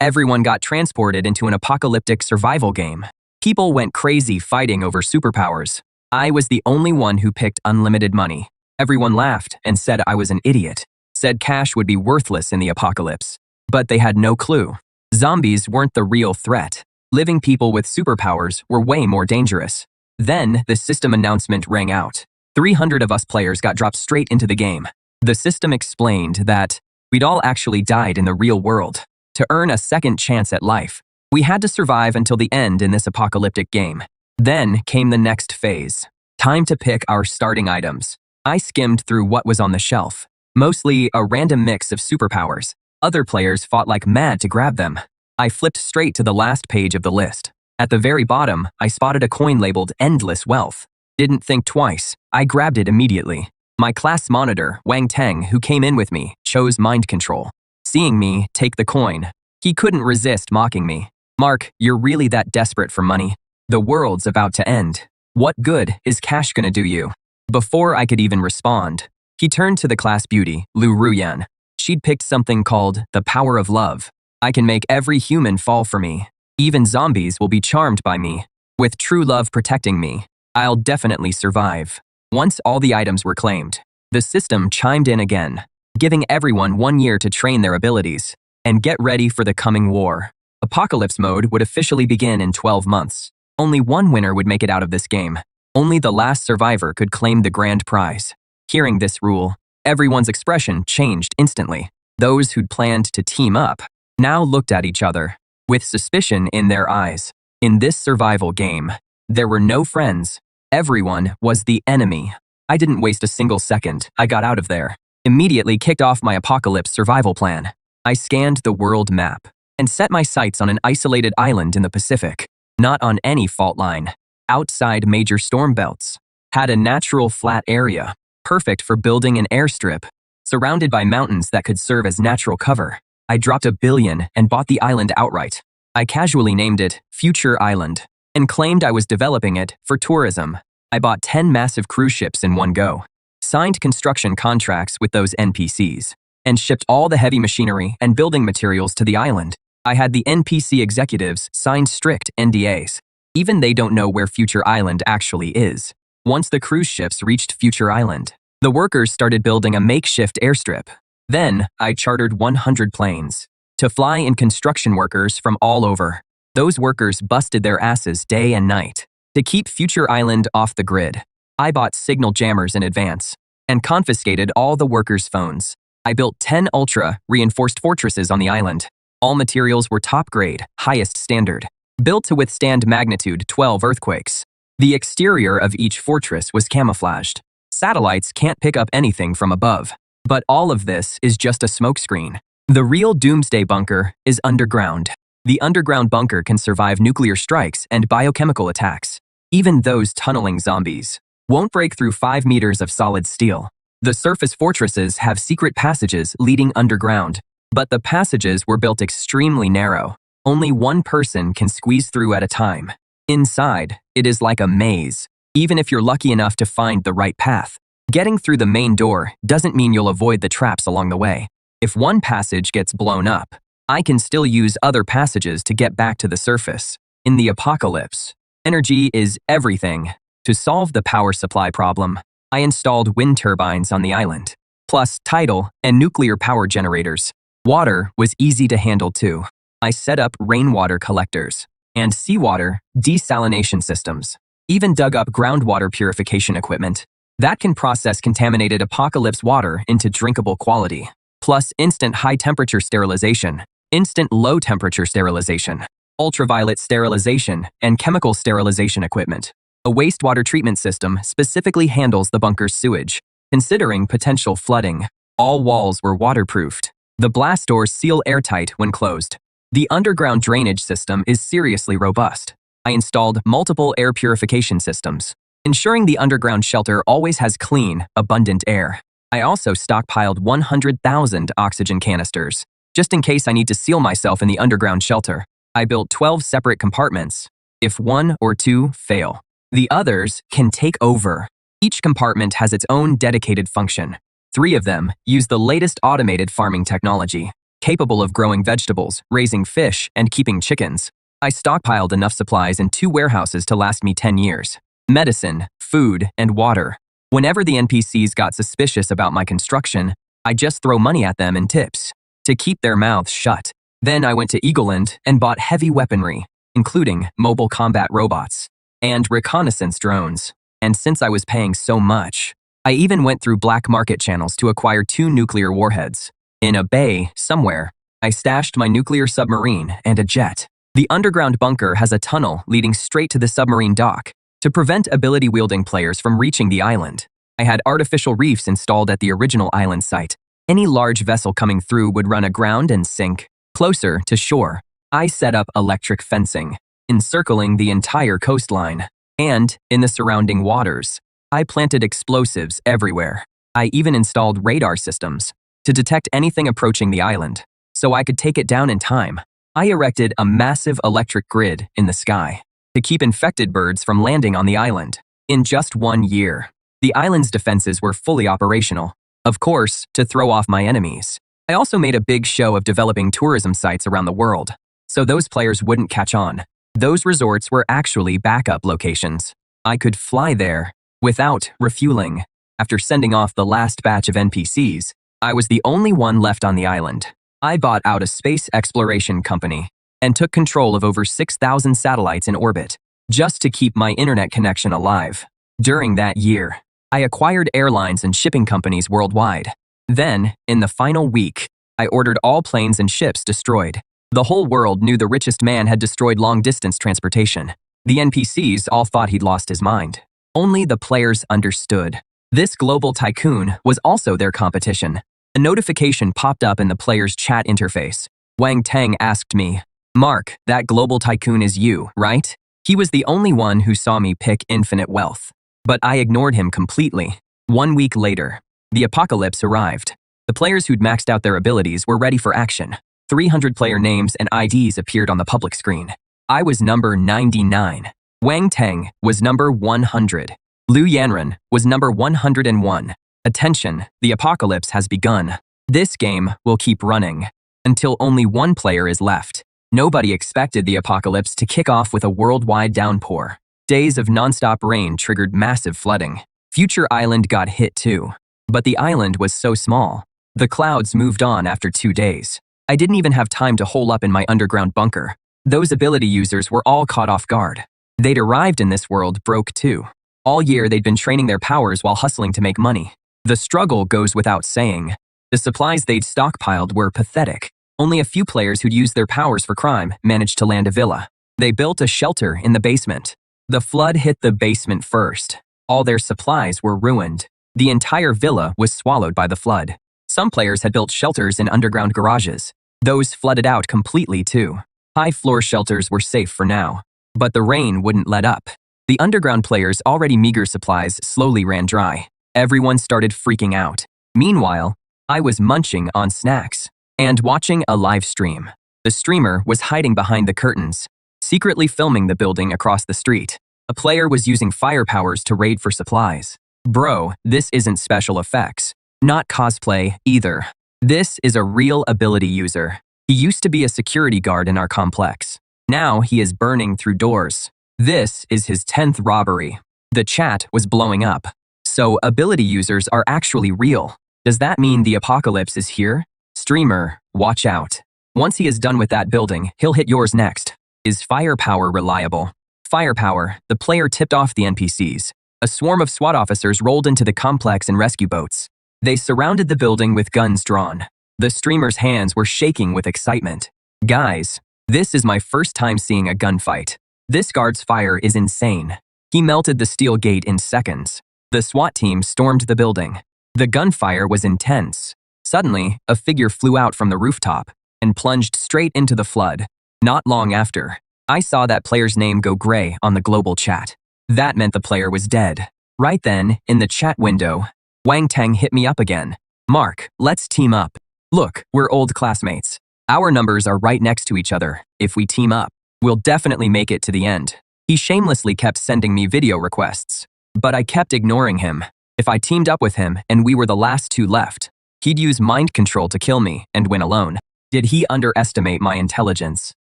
Everyone got transported into an apocalyptic survival game. People went crazy fighting over superpowers. I was the only one who picked unlimited money. Everyone laughed and said I was an idiot, said cash would be worthless in the apocalypse. But they had no clue. Zombies weren't the real threat. Living people with superpowers were way more dangerous. Then, the system announcement rang out. 300 of us players got dropped straight into the game. The system explained that we'd all actually died in the real world. To earn a second chance at life, we had to survive until the end in this apocalyptic game. Then came the next phase. Time to pick our starting items. I skimmed through what was on the shelf. Mostly a random mix of superpowers. Other players fought like mad to grab them. I flipped straight to the last page of the list. At the very bottom, I spotted a coin labeled Endless Wealth. Didn't think twice. I grabbed it immediately. My class monitor, Wang Teng, who came in with me, chose mind control. Seeing me take the coin, he couldn't resist mocking me. "Mark, you're really that desperate for money? The world's about to end. What good is cash gonna do you?" Before I could even respond, he turned to the class beauty, Lu Ruyan. She'd picked something called the power of love. I can make every human fall for me. Even zombies will be charmed by me. With true love protecting me, I'll definitely survive. Once all the items were claimed, the system chimed in again, giving everyone 1 year to train their abilities and get ready for the coming war. Apocalypse mode would officially begin in 12 months. Only one winner would make it out of this game. Only the last survivor could claim the grand prize. Hearing this rule, everyone's expression changed instantly. Those who'd planned to team up now looked at each other with suspicion in their eyes. In this survival game, there were no friends. Everyone was the enemy. I didn't waste a single second. I got out of there. Immediately kicked off my apocalypse survival plan. I scanned the world map and set my sights on an isolated island in the Pacific, not on any fault line, outside major storm belts. Had a natural flat area, perfect for building an airstrip, surrounded by mountains that could serve as natural cover. I dropped $1 billion and bought the island outright. I casually named it Future Island and claimed I was developing it for tourism. I bought 10 massive cruise ships in one go, signed construction contracts with those NPCs, and shipped all the heavy machinery and building materials to the island. I had the NPC executives sign strict NDAs. Even they don't know where Future Island actually is. Once the cruise ships reached Future Island, the workers started building a makeshift airstrip. Then, I chartered 100 planes to fly in construction workers from all over. Those workers busted their asses day and night to keep Future Island off the grid. I bought signal jammers in advance and confiscated all the workers' phones. I built 10 ultra-reinforced fortresses on the island. All materials were top-grade, highest standard, built to withstand magnitude 12 earthquakes. The exterior of each fortress was camouflaged. Satellites can't pick up anything from above. But all of this is just a smokescreen. The real doomsday bunker is underground. The underground bunker can survive nuclear strikes and biochemical attacks. Even those tunneling zombies won't break through 5 meters of solid steel. The surface fortresses have secret passages leading underground, but the passages were built extremely narrow. Only one person can squeeze through at a time. Inside, it is like a maze, even if you're lucky enough to find the right path. Getting through the main door doesn't mean you'll avoid the traps along the way. If one passage gets blown up, I can still use other passages to get back to the surface. In the apocalypse, energy is everything. To solve the power supply problem, I installed wind turbines on the island, plus tidal and nuclear power generators. Water was easy to handle too. I set up rainwater collectors and seawater desalination systems. Even dug up groundwater purification equipment that can process contaminated apocalypse water into drinkable quality, plus instant high-temperature sterilization, instant low-temperature sterilization, ultraviolet sterilization, and chemical sterilization equipment. A wastewater treatment system specifically handles the bunker's sewage, considering potential flooding. All walls were waterproofed. The blast doors seal airtight when closed. The underground drainage system is seriously robust. I installed multiple air purification systems, ensuring the underground shelter always has clean, abundant air. I also stockpiled 100,000 oxygen canisters, just in case I need to seal myself in the underground shelter. I built 12 separate compartments. If 1 or 2 fail, the others can take over. Each compartment has its own dedicated function. 3 of them use the latest automated farming technology. capable of growing vegetables, raising fish, and keeping chickens. I stockpiled enough supplies in 2 warehouses to last me 10 years. Medicine, food, and water. Whenever the NPCs got suspicious about my construction, I just throw money at them and tips to keep their mouths shut. Then I went to Eagleland and bought heavy weaponry, including mobile combat robots and reconnaissance drones. And since I was paying so much, I even went through black market channels to acquire 2 nuclear warheads. In a bay somewhere, I stashed my nuclear submarine and a jet. The underground bunker has a tunnel leading straight to the submarine dock. To prevent ability-wielding players from reaching the island, I had artificial reefs installed at the original island site. Any large vessel coming through would run aground and sink. Closer to shore, I set up electric fencing, encircling the entire coastline. And, in the surrounding waters, I planted explosives everywhere. I even installed radar systems to detect anything approaching the island, so I could take it down in time. I erected a massive electric grid in the sky to keep infected birds from landing on the island. In just 1 year, the island's defenses were fully operational. Of course, to throw off my enemies. I also made a big show of developing tourism sites around the world, so those players wouldn't catch on. Those resorts were actually backup locations. I could fly there without refueling. After sending off the last batch of NPCs, I was the only one left on the island. I bought out a space exploration company and took control of over 6,000 satellites in orbit just to keep my internet connection alive. During that year, I acquired airlines and shipping companies worldwide. Then, in the final week, I ordered all planes and ships destroyed. The whole world knew the richest man had destroyed long-distance transportation. The NPCs all thought he'd lost his mind. Only the players understood. This global tycoon was also their competition. A notification popped up in the player's chat interface. Wang Tang asked me, "Mark, that global tycoon is you, right?" He was the only one who saw me pick Infinite Wealth. But I ignored him completely. 1 week later, the apocalypse arrived. The players who'd maxed out their abilities were ready for action. 300 player names and IDs appeared on the public screen. I was number 99. Wang Teng was number 100. Liu Yanren was number 101. Attention, the apocalypse has begun. This game will keep running until only 1 player is left. Nobody expected the apocalypse to kick off with a worldwide downpour. Days of nonstop rain triggered massive flooding. Future Island got hit too. But the island was so small. The clouds moved on after 2 days. I didn't even have time to hole up in my underground bunker. Those ability users were all caught off guard. They'd arrived in this world broke too. All year they'd been training their powers while hustling to make money. The struggle goes without saying. The supplies they'd stockpiled were pathetic. Only a few players who'd used their powers for crime managed to land a villa. They built a shelter in the basement. The flood hit the basement first. All their supplies were ruined. The entire villa was swallowed by the flood. Some players had built shelters in underground garages. Those flooded out completely too. High-floor shelters were safe for now. But the rain wouldn't let up. The underground players' already meager supplies slowly ran dry. Everyone started freaking out. Meanwhile, I was munching on snacks and watching a live stream. The streamer was hiding behind the curtains, secretly filming the building across the street. A player was using fire powers to raid for supplies. Bro, this isn't special effects. Not cosplay, either. This is a real ability user. He used to be a security guard in our complex. Now he is burning through doors. This is his 10th robbery. The chat was blowing up. So ability users are actually real. Does that mean the apocalypse is here? Streamer, watch out. Once he is done with that building, he'll hit yours next. Is firepower reliable? Firepower, the player tipped off the NPCs. A swarm of SWAT officers rolled into the complex in rescue boats. They surrounded the building with guns drawn. The streamer's hands were shaking with excitement. Guys, this is my first time seeing a gunfight. This guard's fire is insane. He melted the steel gate in seconds. The SWAT team stormed the building. The gunfire was intense. Suddenly, a figure flew out from the rooftop and plunged straight into the flood. Not long after, I saw that player's name go gray on the global chat. That meant the player was dead. Right then, in the chat window, Wang Tang hit me up again. Mark, let's team up. Look, we're old classmates. Our numbers are right next to each other. If we team up, we'll definitely make it to the end. He shamelessly kept sending me video requests, but I kept ignoring him. If I teamed up with him and we were the last 2 left, he'd use mind control to kill me and win alone. Did he underestimate my intelligence?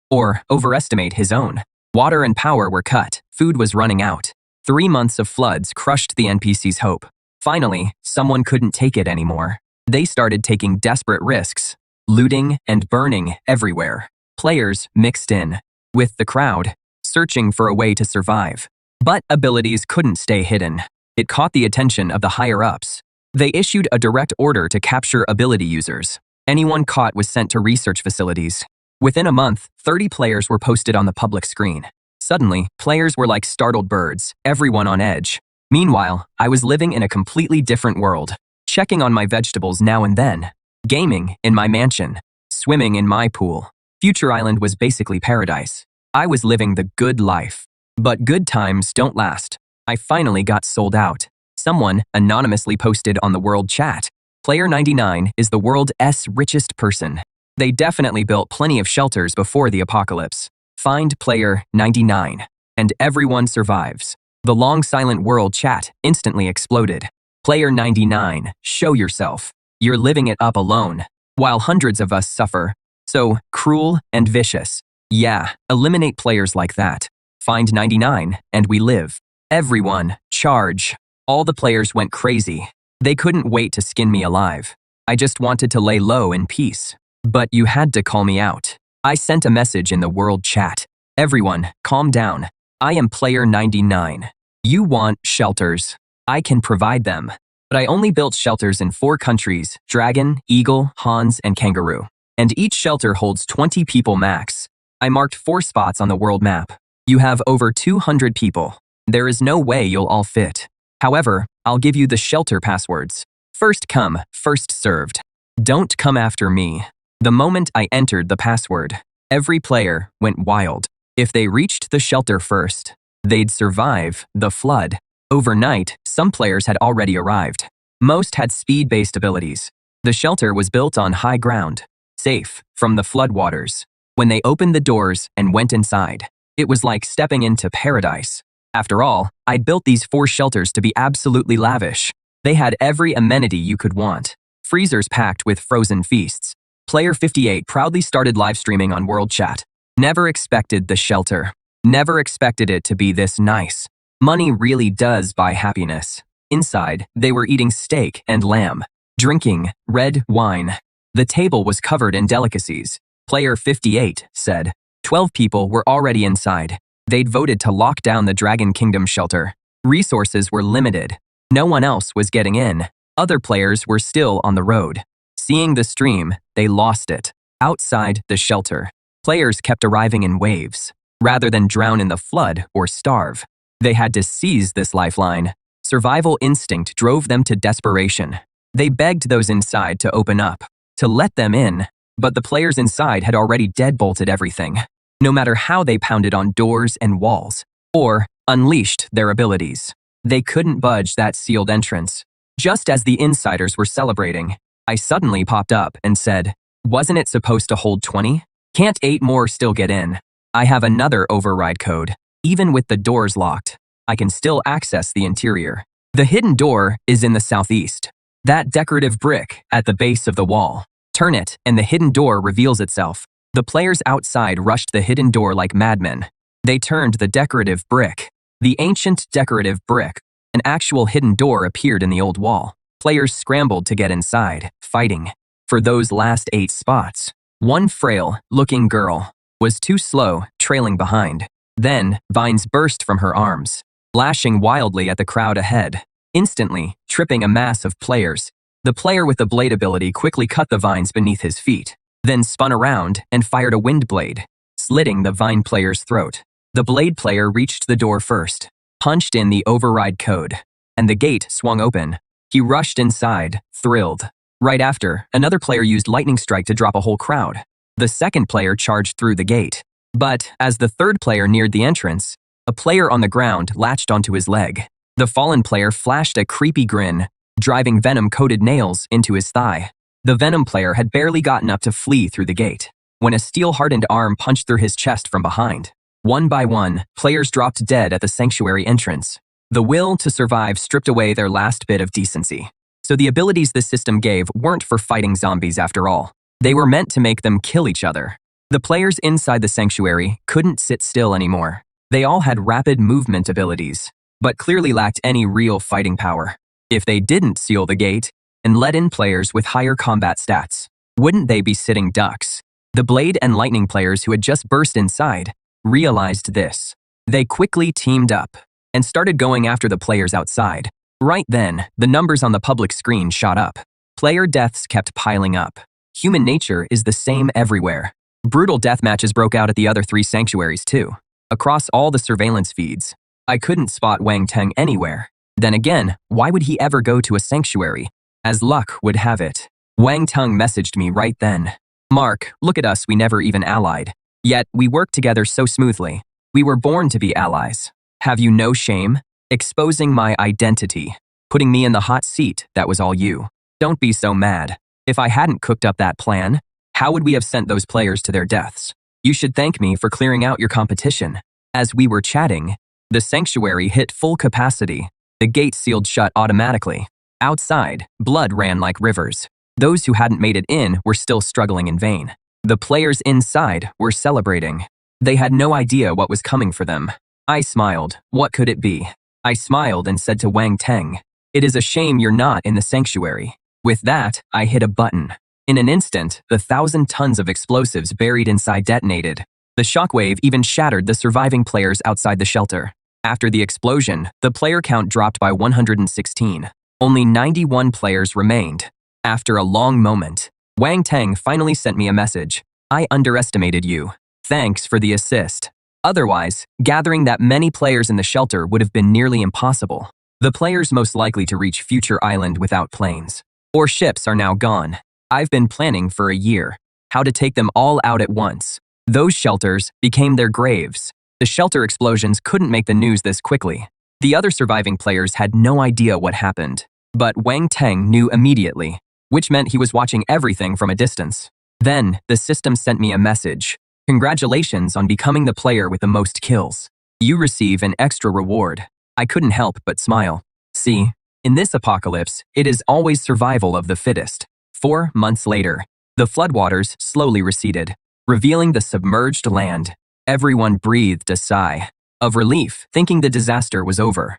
Or overestimate his own? Water and power were cut, food was running out. 3 months of floods crushed the NPC's hope. Finally, someone couldn't take it anymore. They started taking desperate risks, looting and burning everywhere. Players mixed in with the crowd, searching for a way to survive. But abilities couldn't stay hidden. It caught the attention of the higher-ups. They issued a direct order to capture ability users. Anyone caught was sent to research facilities. Within a month, 30 players were posted on the public screen. Suddenly, players were like startled birds, everyone on edge. Meanwhile, I was living in a completely different world, checking on my vegetables now and then, gaming in my mansion, swimming in my pool. Future Island was basically paradise. I was living the good life. But good times don't last. I finally got sold out. Someone anonymously posted on the world chat, Player 99 is the world's richest person. They definitely built plenty of shelters before the apocalypse. Find Player 99. And everyone survives. The long silent world chat instantly exploded. Player 99, show yourself. You're living it up alone, while hundreds of us suffer. So cruel and vicious. Yeah, eliminate players like that. Find 99, and we live. Everyone, charge. All the players went crazy. They couldn't wait to skin me alive. I just wanted to lay low in peace. But you had to call me out. I sent a message in the world chat. Everyone, calm down. I am Player 99. You want shelters. I can provide them. But I only built shelters in 4 countries, Dragon, Eagle, Hans, and Kangaroo. And each shelter holds 20 people max. I marked 4 spots on the world map. You have over 200 people. There is no way you'll all fit. However, I'll give you the shelter passwords. First come, first served. Don't come after me. The moment I entered the password, every player went wild. If they reached the shelter first, they'd survive the flood. Overnight, some players had already arrived. Most had speed-based abilities. The shelter was built on high ground, safe from the floodwaters. When they opened the doors and went inside, it was like stepping into paradise. After all, I'd built these 4 shelters to be absolutely lavish. They had every amenity you could want. Freezers packed with frozen feasts. Player 58 proudly started live streaming on World Chat. Never expected the shelter. Never expected it to be this nice. Money really does buy happiness. Inside, they were eating steak and lamb, drinking red wine. The table was covered in delicacies. Player 58 said, 12 people were already inside. They'd voted to lock down the Dragon Kingdom shelter. Resources were limited. No one else was getting in. Other players were still on the road. Seeing the stream, they lost it. Outside the shelter, players kept arriving in waves. Rather than drown in the flood or starve, they had to seize this lifeline. Survival instinct drove them to desperation. They begged those inside to open up, to let them in. But the players inside had already deadbolted everything, no matter how they pounded on doors and walls, or unleashed their abilities. They couldn't budge that sealed entrance. Just as the insiders were celebrating, I suddenly popped up and said, wasn't it supposed to hold 20? Can't 8 more still get in? I have another override code. Even with the doors locked, I can still access the interior. The hidden door is in the southeast. That decorative brick at the base of the wall. Turn it, and the hidden door reveals itself. The players outside rushed the hidden door like madmen. They turned the decorative brick. The ancient decorative brick. An actual hidden door appeared in the old wall. Players scrambled to get inside, fighting for those last 8 spots. One frail-looking girl was too slow, trailing behind. Then, vines burst from her arms, lashing wildly at the crowd ahead, instantly tripping a mass of players. The player with the blade ability quickly cut the vines beneath his feet, then spun around and fired a wind blade, slitting the vine player's throat. The blade player reached the door first, punched in the override code, and the gate swung open. He rushed inside, thrilled. Right after, another player used lightning strike to drop a whole crowd. The second player charged through the gate. But as the third player neared the entrance, a player on the ground latched onto his leg. The fallen player flashed a creepy grin, driving venom-coated nails into his thigh. The venom player had barely gotten up to flee through the gate when a steel-hardened arm punched through his chest from behind. One by one, players dropped dead at the sanctuary entrance. The will to survive stripped away their last bit of decency. So the abilities this system gave weren't for fighting zombies after all. They were meant to make them kill each other. The players inside the sanctuary couldn't sit still anymore. They all had rapid movement abilities, but clearly lacked any real fighting power. If they didn't seal the gate and let in players with higher combat stats, wouldn't they be sitting ducks? The Blade and Lightning players who had just burst inside realized this. They quickly teamed up and started going after the players outside. Right then, the numbers on the public screen shot up. Player deaths kept piling up. Human nature is the same everywhere. Brutal death matches broke out at the other 3 sanctuaries too. Across all the surveillance feeds, I couldn't spot Wang Teng anywhere. Then again, why would he ever go to a sanctuary? As luck would have it, Wang Teng messaged me right then. Mark, look at us, we never even allied. Yet, we worked together so smoothly. We were born to be allies. Have you no shame? Exposing my identity. Putting me in the hot seat, that was all you. Don't be so mad. If I hadn't cooked up that plan, how would we have sent those players to their deaths? You should thank me for clearing out your competition. As we were chatting, the sanctuary hit full capacity. The gate sealed shut automatically. Outside, blood ran like rivers. Those who hadn't made it in were still struggling in vain. The players inside were celebrating. They had no idea what was coming for them. I smiled. What could it be? I smiled and said to Wang Teng, "It is a shame you're not in the sanctuary." With that, I hit a button. In an instant, the 1,000 tons of explosives buried inside detonated. The shockwave even shattered the surviving players outside the shelter. After the explosion, the player count dropped by 116. Only 91 players remained. After a long moment, Wang Teng finally sent me a message. I underestimated you. Thanks for the assist. Otherwise, gathering that many players in the shelter would have been nearly impossible. The players most likely to reach Future Island without planes or ships are now gone. I've been planning for a year how to take them all out at once. Those shelters became their graves. The shelter explosions couldn't make the news this quickly. The other surviving players had no idea what happened. But Wang Teng knew immediately, which meant he was watching everything from a distance. Then, the system sent me a message. Congratulations on becoming the player with the most kills. You receive an extra reward. I couldn't help but smile. See, in this apocalypse, it is always survival of the fittest. 4 months later, the floodwaters slowly receded, revealing the submerged land. Everyone breathed a sigh of relief, thinking the disaster was over.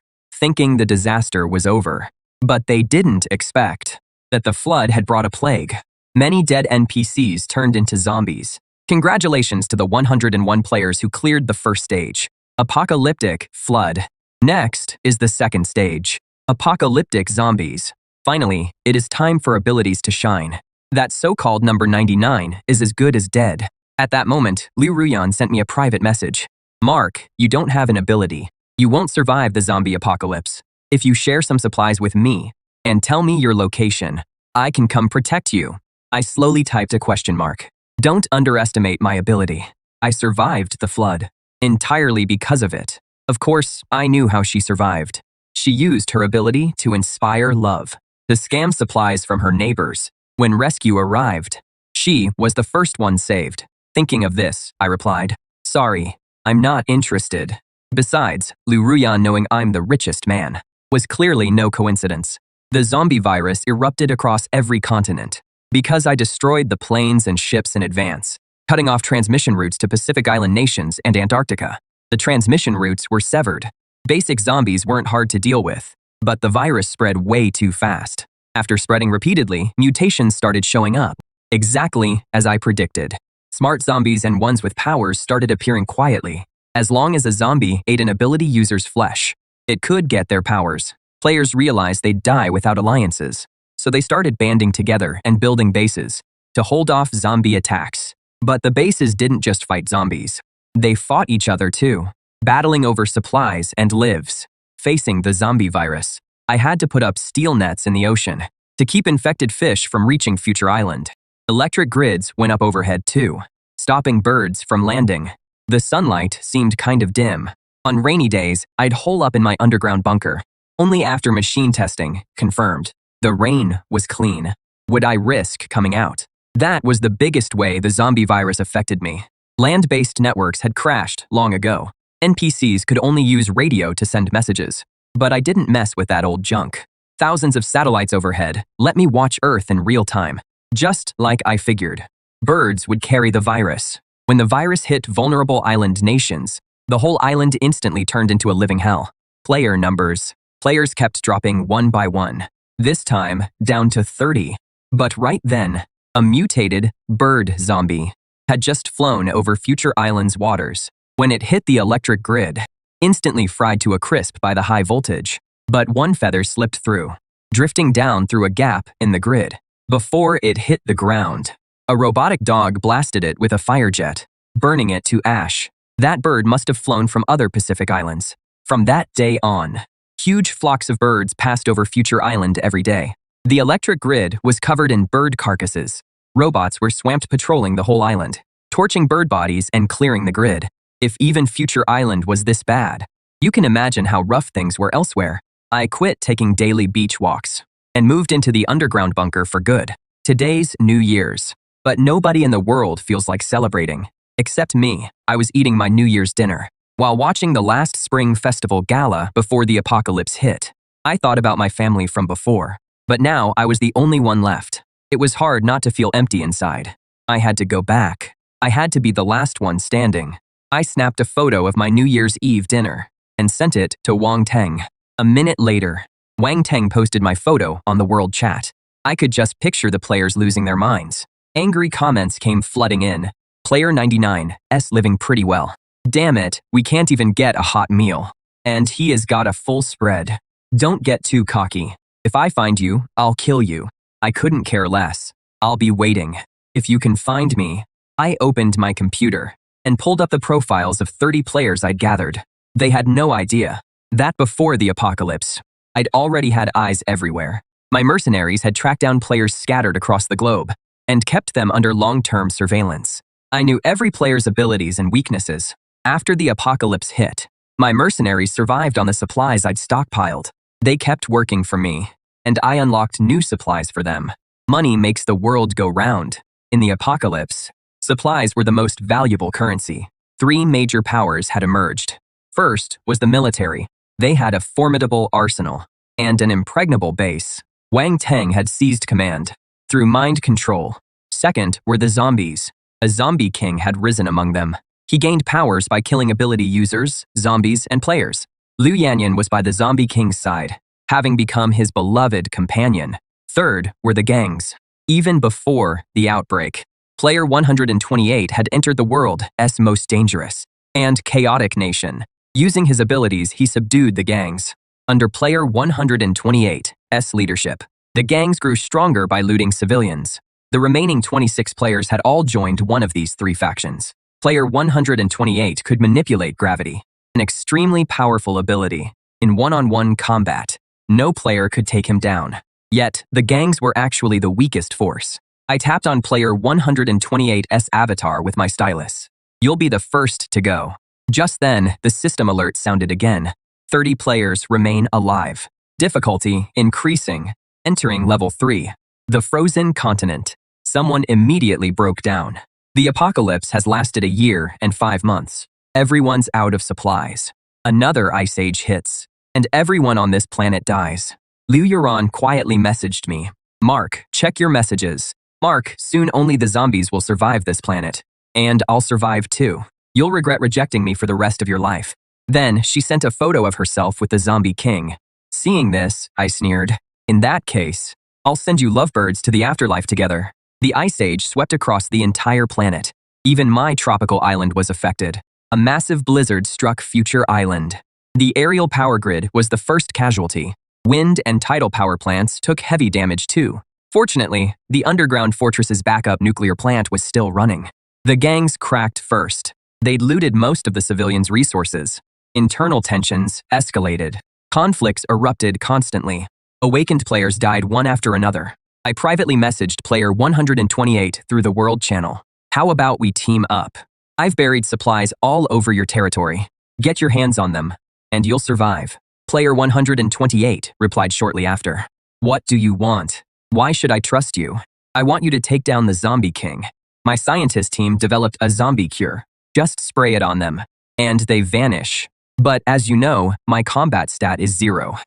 But they didn't expect that the flood had brought a plague. Many dead NPCs turned into zombies. Congratulations to the 101 players who cleared the first stage. Apocalyptic flood. Next is the second stage. Apocalyptic zombies. Finally, it is time for abilities to shine. That so-called number 99 is as good as dead. At that moment, Liu Ruyan sent me a private message. Mark, you don't have an ability. You won't survive the zombie apocalypse. If you share some supplies with me and tell me your location, I can come protect you. I slowly typed a question mark. Don't underestimate my ability. I survived the flood. Entirely because of it. Of course, I knew how she survived. She used her ability to inspire love, to scam supplies from her neighbors. When rescue arrived, she was the first one saved. Thinking of this, I replied, "Sorry, I'm not interested." Besides, Liu Ruyan knowing I'm the richest man was clearly no coincidence. The zombie virus erupted across every continent. Because I destroyed the planes and ships in advance, cutting off transmission routes to Pacific Island nations and Antarctica. The transmission routes were severed. Basic zombies weren't hard to deal with, but the virus spread way too fast. After spreading repeatedly, mutations started showing up, exactly as I predicted. Smart zombies and ones with powers started appearing quietly. As long as a zombie ate an ability user's flesh, it could get their powers. Players realized they'd die without alliances, so they started banding together and building bases to hold off zombie attacks. But the bases didn't just fight zombies. They fought each other too, battling over supplies and lives. Facing the zombie virus, I had to put up steel nets in the ocean to keep infected fish from reaching Future Island. Electric grids went up overhead too, stopping birds from landing. The sunlight seemed kind of dim. On rainy days, I'd hole up in my underground bunker. Only after machine testing confirmed the rain was clean would I risk coming out. That was the biggest way the zombie virus affected me. Land-based networks had crashed long ago. NPCs could only use radio to send messages. But I didn't mess with that old junk. Thousands of satellites overhead let me watch Earth in real time. Just like I figured. Birds would carry the virus. When the virus hit vulnerable island nations, the whole island instantly turned into a living hell. Player numbers. Players kept dropping one by one. This time, down to 30. But right then, a mutated bird zombie had just flown over Future Island's waters. When it hit the electric grid, instantly fried to a crisp by the high voltage. But one feather slipped through, drifting down through a gap in the grid. Before it hit the ground, a robotic dog blasted it with a fire jet, burning it to ash. That bird must have flown from other Pacific islands. From that day on, huge flocks of birds passed over Future Island every day. The electric grid was covered in bird carcasses. Robots were swamped patrolling the whole island, torching bird bodies and clearing the grid. If even Future Island was this bad, you can imagine how rough things were elsewhere. I quit taking daily beach walks and moved into the underground bunker for good. Today's New Year's, but nobody in the world feels like celebrating. Except me. I was eating my New Year's dinner while watching the last Spring Festival gala before the apocalypse hit. I thought about my family from before, but now I was the only one left. It was hard not to feel empty inside. I had to go back. I had to be the last one standing. I snapped a photo of my New Year's Eve dinner and sent it to Wang Teng. A minute later, Wang Teng posted my photo on the world chat. I could just picture the players losing their minds. Angry comments came flooding in. Player 99's living pretty well. Damn it, we can't even get a hot meal. And he has got a full spread. Don't get too cocky. If I find you, I'll kill you. I couldn't care less. I'll be waiting. If you can find me. I opened my computer and pulled up the profiles of 30 players I'd gathered. They had no idea that before the apocalypse, I'd already had eyes everywhere. My mercenaries had tracked down players scattered across the globe and kept them under long-term surveillance. I knew every player's abilities and weaknesses. After the apocalypse hit, my mercenaries survived on the supplies I'd stockpiled. They kept working for me, and I unlocked new supplies for them. Money makes the world go round. In the apocalypse, supplies were the most valuable currency. 3 major powers had emerged. First was the military. They had a formidable arsenal and an impregnable base. Wang Teng had seized command through mind control. Second were the zombies. A zombie king had risen among them. He gained powers by killing ability users, zombies, and players. Liu Yanyan was by the zombie king's side, having become his beloved companion. Third were the gangs. Even before the outbreak, Player 128 had entered the world's most dangerous and chaotic nation. Using his abilities, he subdued the gangs. Under Player 128's leadership, the gangs grew stronger by looting civilians. The remaining 26 players had all joined one of these 3 factions. Player 128 could manipulate gravity, an extremely powerful ability. In one-on-one combat, no player could take him down. Yet, the gangs were actually the weakest force. I tapped on Player 128's avatar with my stylus. You'll be the first to go. Just then, the system alert sounded again. 30 players remain alive. Difficulty increasing. Entering level 3. The frozen continent. Someone immediately broke down. The apocalypse has lasted a year and 5 months. Everyone's out of supplies. Another ice age hits, and everyone on this planet dies. Liu Yuran quietly messaged me. Mark, check your messages. Mark, soon only the zombies will survive this planet. And I'll survive too. You'll regret rejecting me for the rest of your life. Then, she sent a photo of herself with the zombie king. Seeing this, I sneered. In that case, I'll send you lovebirds to the afterlife together. The ice age swept across the entire planet. Even my tropical island was affected. A massive blizzard struck Future Island. The aerial power grid was the first casualty. Wind and tidal power plants took heavy damage too. Fortunately, the underground fortress's backup nuclear plant was still running. The gangs cracked first. They'd looted most of the civilians' resources. Internal tensions escalated. Conflicts erupted constantly. Awakened players died one after another. I privately messaged Player 128 through the World Channel. How about we team up? I've buried supplies all over your territory. Get your hands on them, and you'll survive. Player 128 replied shortly after. What do you want? Why should I trust you? I want you to take down the zombie king. My scientist team developed a zombie cure. Just spray it on them, and they vanish. But as you know, my combat stat is 0.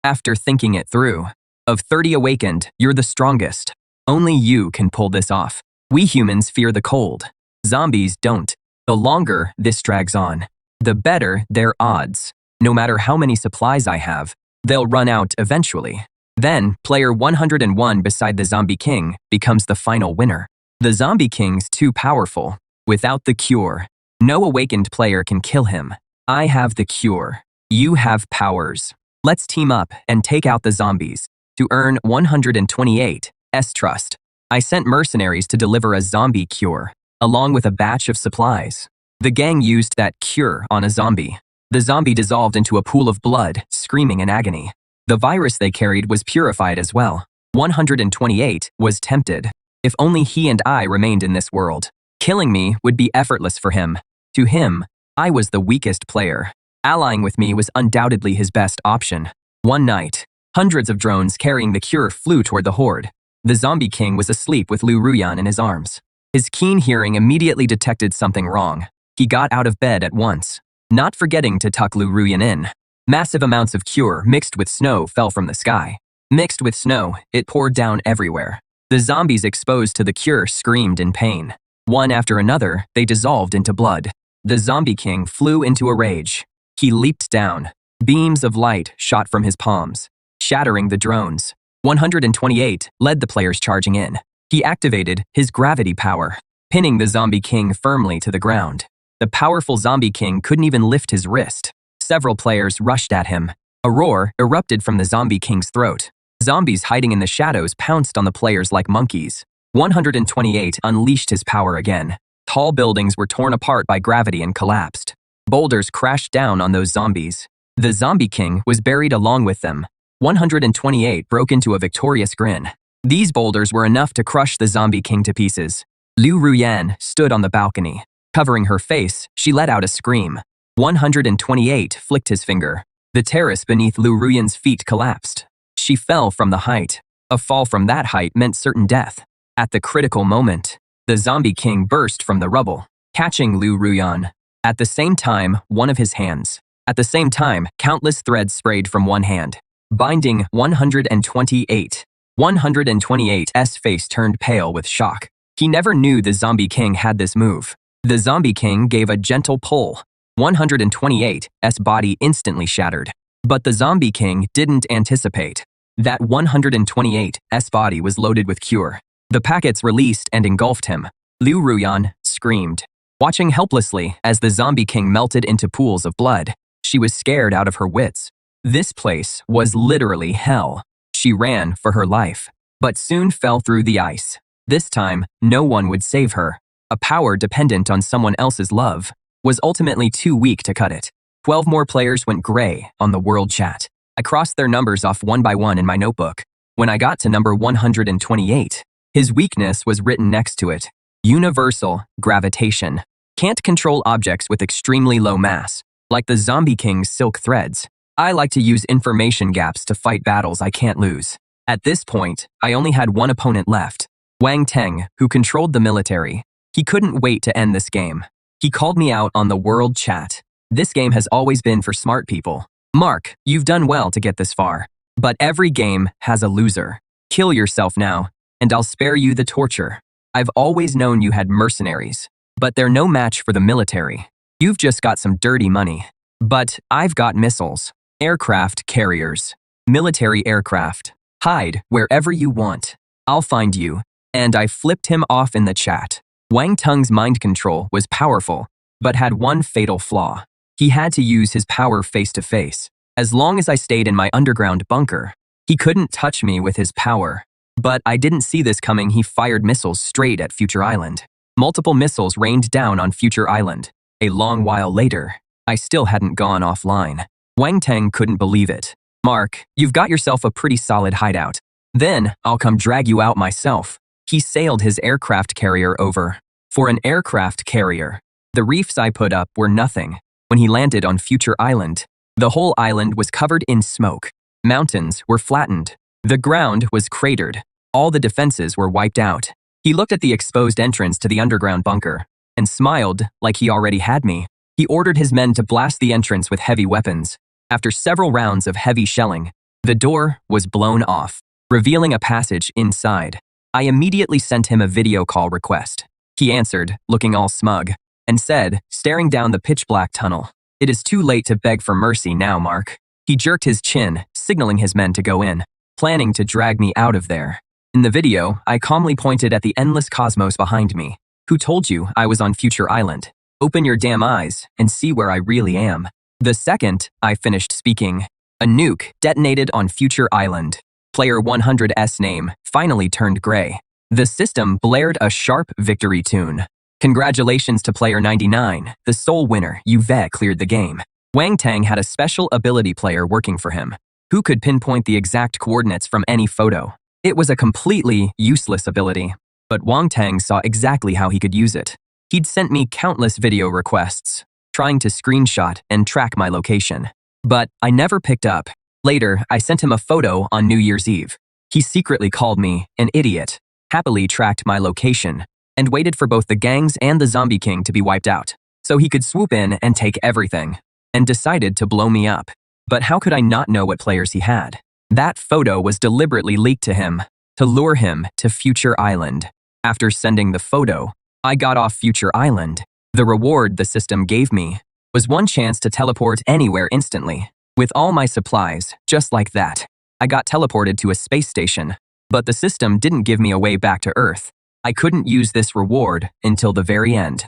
After thinking it through, Of 30 awakened, you're the strongest. Only you can pull this off. We humans fear the cold. Zombies don't. The longer this drags on, the better their odds. No matter how many supplies I have, they'll run out eventually. Then, player 101 beside the Zombie King becomes the final winner. The Zombie King's too powerful. Without the cure, no awakened player can kill him. I have the cure. You have powers. Let's team up and take out the zombies. To earn 128 trust, I sent mercenaries to deliver a zombie cure, along with a batch of supplies. The gang used that cure on a zombie. The zombie dissolved into a pool of blood, screaming in agony. The virus they carried was purified as well. 128 was tempted. If only he and I remained in this world. Killing me would be effortless for him. To him, I was the weakest player. Allying with me was undoubtedly his best option. One night, hundreds of drones carrying the cure flew toward the horde. The Zombie King was asleep with Lu Ruyan in his arms. His keen hearing immediately detected something wrong. He got out of bed at once, not forgetting to tuck Lu Ruyan in. Massive amounts of cure mixed with snow fell from the sky. Mixed with snow, it poured down everywhere. The zombies exposed to the cure screamed in pain. One after another, they dissolved into blood. The Zombie King flew into a rage. He leaped down. Beams of light shot from his palms, shattering the drones. 128 led the players charging in. He activated his gravity power, pinning the Zombie King firmly to the ground. The powerful Zombie King couldn't even lift his wrist. Several players rushed at him. A roar erupted from the Zombie King's throat. Zombies hiding in the shadows pounced on the players like monkeys. 128 unleashed his power again. Tall buildings were torn apart by gravity and collapsed. Boulders crashed down on those zombies. The Zombie King was buried along with them. 128 broke into a victorious grin. These boulders were enough to crush the Zombie King to pieces. Lu Ruyan stood on the balcony. Covering her face, she let out a scream. 128 flicked his finger. The terrace beneath Lu Ruyan's feet collapsed. She fell from the height. A fall from that height meant certain death. At the critical moment, the Zombie King burst from the rubble, catching Lu Ruyan. At the same time, one of his hands. At the same time, countless threads sprayed from one hand, binding 128. 128's face turned pale with shock. He never knew the Zombie King had this move. The Zombie King gave a gentle pull. 128's body instantly shattered. But the Zombie King didn't anticipate that 128's body was loaded with cure. The packets released and engulfed him. Lu Ruyan screamed, watching helplessly as the Zombie King melted into pools of blood. She was scared out of her wits. This place was literally hell. She ran for her life, but soon fell through the ice. This time, no one would save her. A power dependent on someone else's love was ultimately too weak to cut it. 12 more players went gray on the world chat. I crossed their numbers off one by one in my notebook. When I got to number 128, his weakness was written next to it. Universal gravitation. Can't control objects with extremely low mass, like the Zombie King's silk threads. I like to use information gaps to fight battles I can't lose. At this point, I only had one opponent left. Wang Teng, who controlled the military. He couldn't wait to end this game. He called me out on the world chat. This game has always been for smart people. Mark, you've done well to get this far. But every game has a loser. Kill yourself now, and I'll spare you the torture. I've always known you had mercenaries, but they're no match for the military. You've just got some dirty money. But I've got missiles, aircraft carriers, military aircraft. Hide wherever you want. I'll find you. And I flipped him off in the chat. Wang Teng's mind control was powerful, but had one fatal flaw. He had to use his power face to face. As long as I stayed in my underground bunker, he couldn't touch me with his power. But I didn't see this coming. He fired missiles straight at Future Island. Multiple missiles rained down on Future Island. A long while later, I still hadn't gone offline. Wang Teng couldn't believe it. Mark, you've got yourself a pretty solid hideout. Then I'll come drag you out myself. He sailed his aircraft carrier over. For an aircraft carrier, the reefs I put up were nothing. When he landed on Future Island, the whole island was covered in smoke. Mountains were flattened. The ground was cratered. All the defenses were wiped out. He looked at the exposed entrance to the underground bunker and smiled like he already had me. He ordered his men to blast the entrance with heavy weapons. After several rounds of heavy shelling, the door was blown off. revealing a passage inside. I immediately sent him a video call request. He answered, looking all smug, and said, staring down the pitch-black tunnel, "It is too late to beg for mercy now, Mark." He jerked his chin, signaling his men to go in, planning to drag me out of there. In the video, I calmly pointed at the endless cosmos behind me. "Who told you I was on Future Island? Open your damn eyes and see where I really am." The second I finished speaking, a nuke detonated on Future Island. Player 100's name finally turned gray. The system blared a sharp victory tune. Congratulations to player 99, the sole winner. You've cleared the game. Wang Tang had a special ability player working for him, who could pinpoint the exact coordinates from any photo. It was a completely useless ability, but Wang Tang saw exactly how he could use it. He'd sent me countless video requests, trying to screenshot and track my location. But I never picked up. Later, I sent him a photo on New Year's Eve. He secretly called me an idiot, happily tracked my location, and waited for both the gangs and the Zombie King to be wiped out, so he could swoop in and take everything, and decided to blow me up. But how could I not know what players he had? That photo was deliberately leaked to him, to lure him to Future Island. After sending the photo, I got off Future Island. The reward the system gave me was one chance to teleport anywhere instantly. With all my supplies, just like that, I got teleported to a space station, but the system didn't give me a way back to Earth. I couldn't use this reward until the very end.